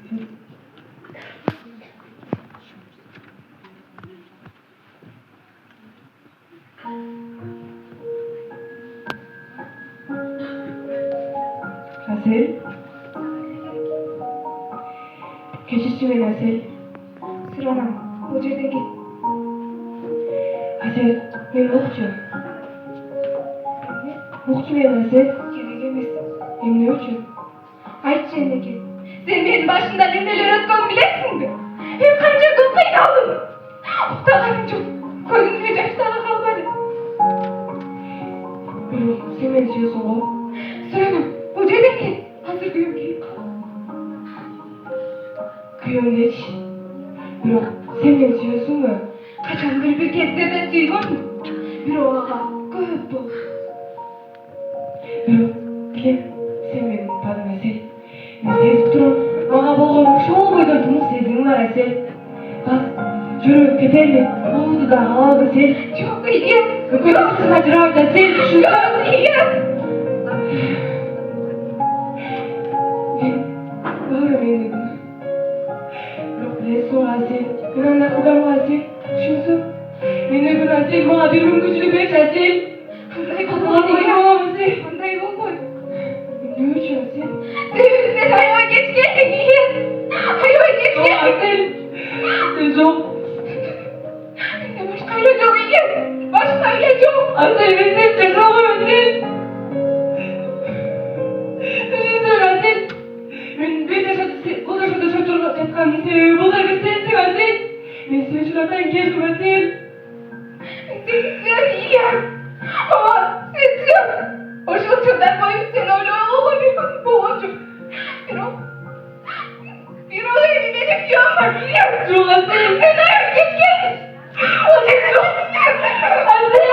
Asel. Keşişçi ben Asel. Sıranam, bu yerden git. Asel, ben okçu. Okçu ben Asel. Gerek emez. Hem ne için? Ayt Cenneke. Sen benim başımdan neler ötken bilesin mi? Hem kanca kılpayın aldım. Oktağım çok koydum ne yaşlarına kalmadı. Yok, sen beni istiyorsun o. Sıranam, bu yerden git. Hazır kıyım ki. Kıyım geç. Yok, sen beni istiyorsun mu? Kaçandır bir kez de ben duygun mu? Bir oğağa koyup bu. Yok, gel. Sen benim bana Asel. Ben sevip durun. Bana bolğan şol boydan tunuz sezgin var Asel. Bas, yürü, keterli. Oldu da aldı Asel. Çok iyi. Öküyorsun acırar da Asel. Şu Çok iyi. Doğru beni. Yok, ne sor Asel. Ben anne kudam Asel. Şusu. Beni gün Asel, bana bir gün güçlü beş Asel. Bunday Allah'ım bulmayın. ayağım Asel. Bunday bulmayın. Ne için Asel? Sen hayvan geç geldin. Hayvan geç Çok geldin. Asel. Sen çok. Başkayla çok iyi. Başkayla çok. Asel, ben sen cezamı Asel. Bir şey söyle Asel. Ben bir de bu da şurada şurada yapkan seviyor. Bu da bir sensin Asel. Ben seviyorlardan geldim Asel. Sen iyi. Ama sen o şulçundan boyun sen öyle olamıyorsun babacığım. Bir o evine de yapmak biliyor. Çok Asel. Sen hayvan geç geldin. O ne çok. Asel.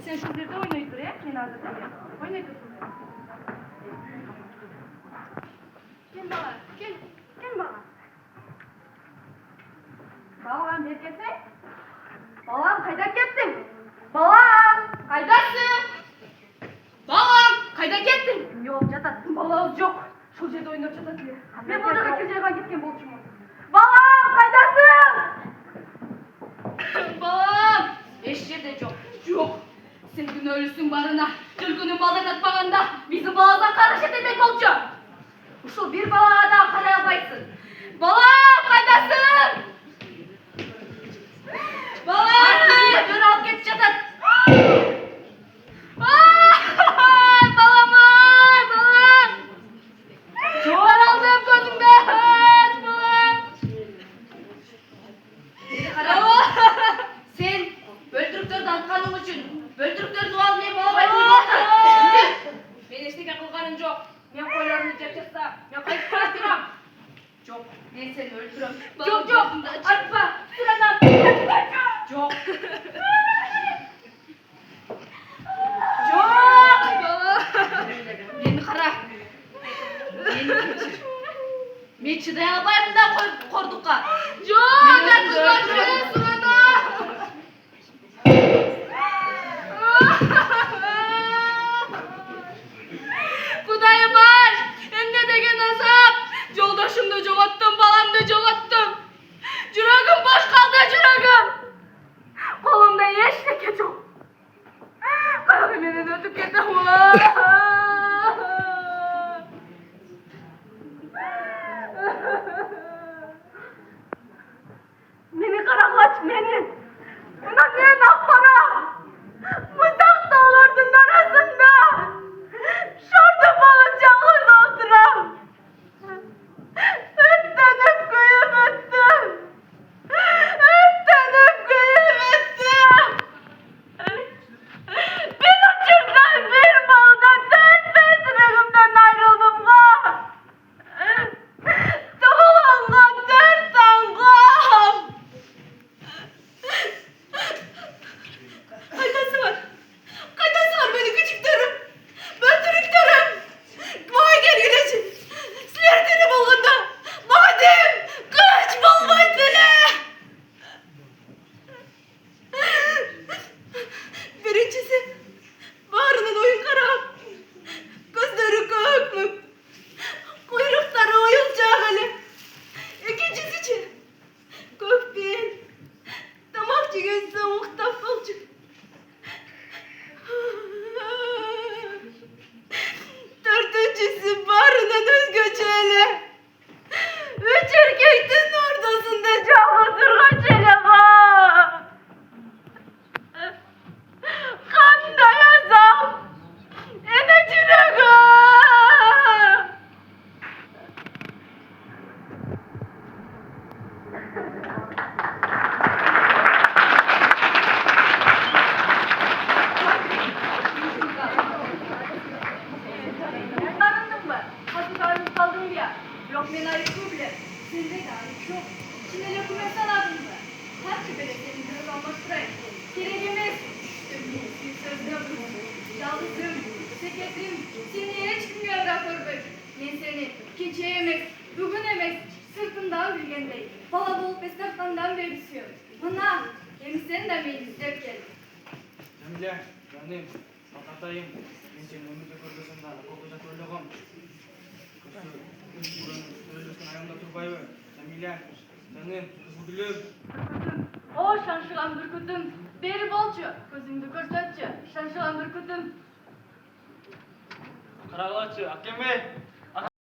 Sen şurada oynayıp dur ya. Beni hazırla. Oynayıp dur. Gel bana. Gel. Gel bana. Balam herkese. Balam kayda gittin. Balam kaydasın. Balam kayda gittin. Yok çatat. Balam yok. Şu yerde oynayıp çatat diyor. Ben burada da kirceye gitken bolçum oldu. Balam kaydasın. Balam. Eşeğe de yok. Yok. Sen gün ölüsün barına, tülkünün balını atmağında bizim balazdan karış edilmek olacak. Şu bir balağa daha kara yapaysın. Balam kaydasın. Balam. Dur al geç çatın. Balam ay balam. Çok aldım gözümden. Balam. Balam. Sen öldürüktör dalkanım için. Öldürüktör doğal ne baba ben eşlik akılganım yok. Ben koylarını ceketsa. Ben kayıp katıram. Çok. Ben seni öldürürüm. Çok çok. Atma. Sıradan. Çok. Çok. Beni kara. Ben çıdayamayım da korduk ha. Çok. Ben kızlar sırada. Kudayım var. En ne degen azap. Yoldaşım da çok attım, balam da çok attım. Cüragım келдим. Jamila, canım, bakatayım. Ben senin önümüzde gördüğüm da kokacak öylüğüm. Söylüyorsun ayağımda turbayı. Jamila, canım, kızı gülüm. O şanşılan Bürküt'üm. Beri bolçu. Gözüngdü görsetçi. Şanşılan Bürküt'üm. Karagalaçı, Hakem Bey.